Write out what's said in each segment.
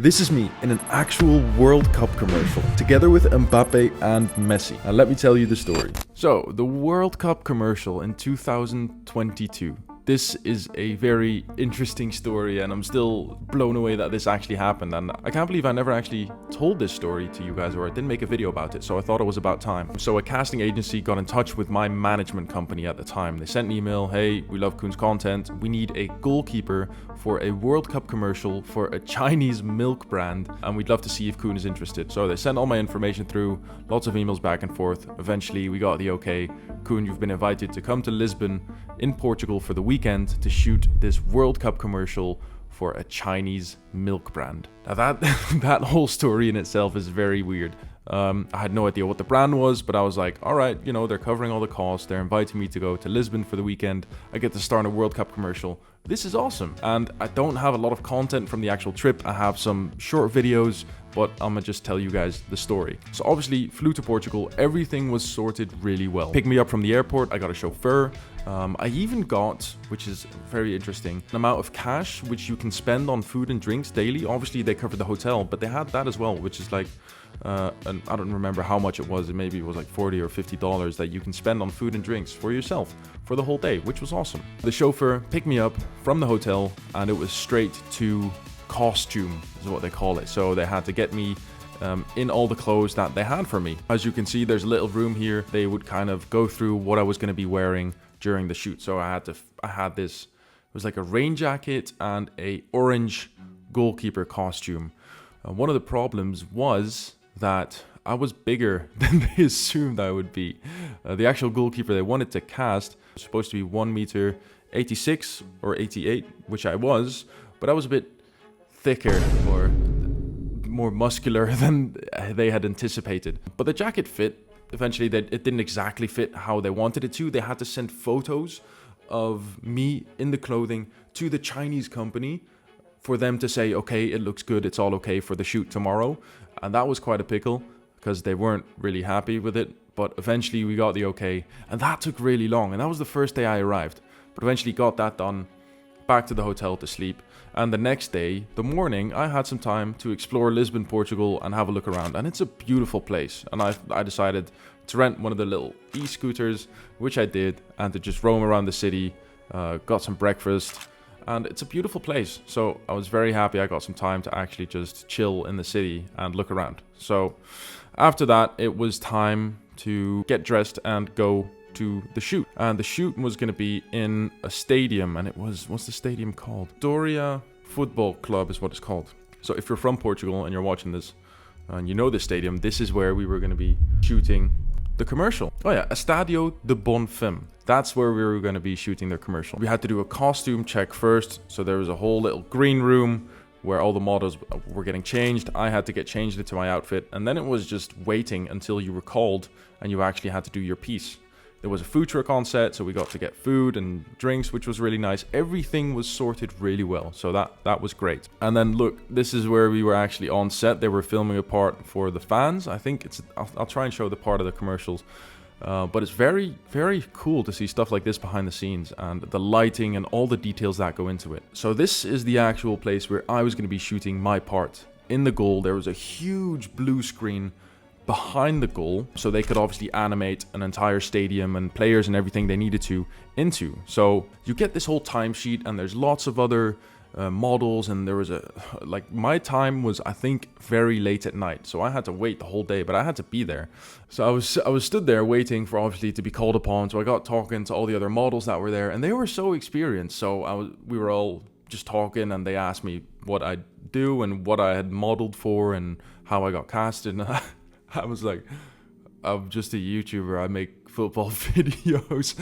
This is me in an actual World Cup commercial, together with Mbappe and Messi. Now let me tell you the story. So, the World Cup commercial in 2022. This is a very interesting story, and I'm still blown away that this actually happened. And I can't believe I never actually told this story to you guys, or I didn't make a video about it, so I thought it was about time. So a casting agency got in touch with my management company at the time. They sent an email, hey, we love Koen's content. We need a goalkeeper for a World Cup commercial for a Chinese milk brand, and we'd love to see if Koen is interested. So they sent all my information through, lots of emails back and forth. Eventually, we got the okay. Koen, you've been invited to come to Lisbon in Portugal for the weekend to shoot this World Cup commercial for a Chinese milk brand. Now that whole story in itself is very weird. I had no idea what the brand was, but I was like, all right, you know, they're covering all the costs. They're inviting me to go to Lisbon for the weekend. I get to star in a World Cup commercial. This is awesome. And I don't have a lot of content from the actual trip. I have some short videos, but I'm gonna just tell you guys the story. So obviously, flew to Portugal. Everything was sorted really well. Picked me up from the airport. I got a chauffeur. I even got, which is very interesting, an amount of cash which you can spend on food and drinks daily. Obviously, they covered the hotel, but they had that as well, which is like, and I don't remember how much it was. Maybe it was like $40 or $50 that you can spend on food and drinks for yourself for the whole day, which was awesome. The chauffeur picked me up from the hotel, and it was straight to costume, is what they call it. So they had to get me in all the clothes that they had for me. As you can see, there's a little room here. They would kind of go through what I was going to be wearing during the shoot. So I had this, it was like a rain jacket and a orange goalkeeper costume. One of the problems was that I was bigger than they assumed I would be. The actual goalkeeper they wanted to cast was supposed to be 1 meter 86 or 88, which I was, but I was a bit thicker or more muscular than they had anticipated. But the jacket fit. Eventually, it didn't exactly fit how they wanted it to. They had to send photos of me in the clothing to the Chinese company for them to say, okay, it looks good, it's all okay for the shoot tomorrow. And that was quite a pickle because they weren't really happy with it. But eventually we got the okay, and that took really long. And that was the first day I arrived. But eventually got that done, back to the hotel to sleep. And the next day, the morning, I had some time to explore Lisbon, Portugal, and have a look around. And it's a beautiful place. And I decided to rent one of the little e-scooters, which I did, and to just roam around the city, got some breakfast. And it's a beautiful place. So I was very happy I got some time to actually just chill in the city and look around. So after that, it was time to get dressed and go to the shoot. And the shoot was going to be in a stadium, and it was, what's the stadium called? Doria Football Club is what it's called. So if you're from Portugal and you're watching this and you know the stadium, this is where we were going to be shooting the commercial. Oh yeah, Estadio de Bonfim. That's where we were going to be shooting the commercial. We had to do a costume check first. So there was a whole little green room where all the models were getting changed. I had to get changed into my outfit, and then it was just waiting until you were called and you actually had to do your piece. There was a food truck on set, so we got to get food and drinks, which was really nice. Everything was sorted really well, so that was great. And then look, this is where we were actually on set. They were filming a part for the fans. I think I'll try and show the part of the commercials. But it's very, very cool to see stuff like this behind the scenes and the lighting and all the details that go into it. So this is the actual place where I was going to be shooting my part. In the goal, there was a huge blue screen behind the goal, so they could obviously animate an entire stadium and players and everything they needed to into. So you get this whole timesheet, and there's lots of other models, and there was like my time was, I think, very late at night, so I had to wait the whole day, but I had to be there. So I was stood there waiting for obviously to be called upon. So I got talking to all the other models that were there, and they were so experienced. So we were all just talking, and they asked me what I do and what I had modeled for and how I got casted. And I was like, I'm just a YouTuber, I make football videos.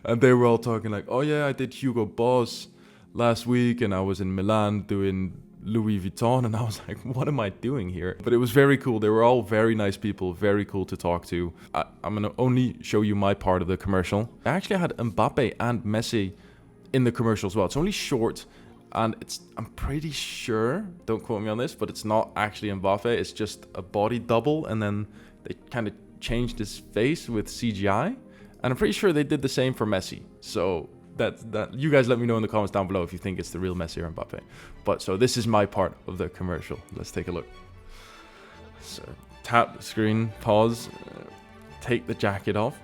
And they were all talking like, oh yeah, I did Hugo Boss last week, and I was in Milan doing Louis Vuitton. And I was like, what am I doing here? But it was very cool. They were all very nice people, very cool to talk to. I'm going to only show you my part of the commercial. I actually had Mbappe and Messi in the commercial as well. It's only short, and I'm pretty sure, don't quote me on this, but it's not actually Mbappe. It's just a body double, and then they kind of changed his face with CGI. And I'm pretty sure they did the same for Messi. So that you guys let me know in the comments down below if you think it's the real Messi or Mbappe. But so this is my part of the commercial. Let's take a look. So tap the screen, pause, take the jacket off.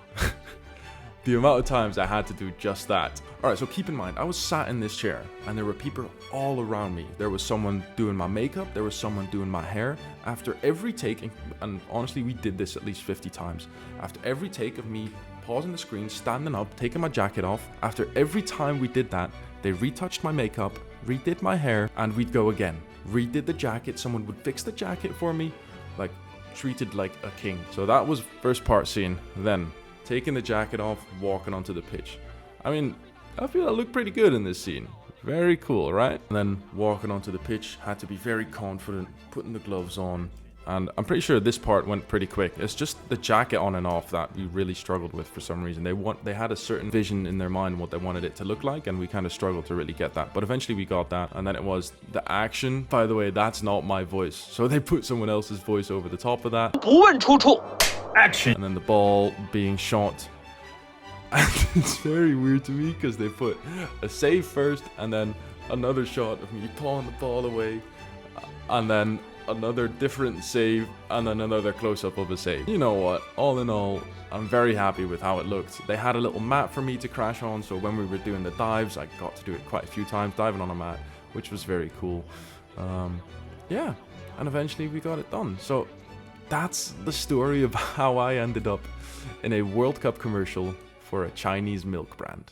The amount of times I had to do just that. Alright, so keep in mind, I was sat in this chair and there were people all around me. There was someone doing my makeup, there was someone doing my hair. After every take, and honestly we did this at least 50 times. After every take of me pausing the screen, standing up, taking my jacket off, after every time we did that, they retouched my makeup, redid my hair, and we'd go again. Redid the jacket, someone would fix the jacket for me, like treated like a king. So that was first part scene. Then taking the jacket off, walking onto the pitch. I mean, I feel I look pretty good in this scene. Very cool, right? And then walking onto the pitch, had to be very confident, putting the gloves on. And I'm pretty sure this part went pretty quick. It's just the jacket on and off that we really struggled with for some reason. They had a certain vision in their mind what they wanted it to look like, and we kind of struggled to really get that. But eventually we got that, and then it was the action. By the way, that's not my voice, so they put someone else's voice over the top of that. 不问出处 Action. And then the ball being shot. And it's very weird to me because they put a save first, and then another shot of me pawing the ball away, and then another different save, and then another close-up of a save. You know what, all in all, I'm very happy with how it looked. They had a little mat for me to crash on, so when we were doing the dives, I got to do it quite a few times, diving on a mat, which was very cool. Yeah, and eventually we got it done. So that's the story of how I ended up in a World Cup commercial for a Chinese milk brand.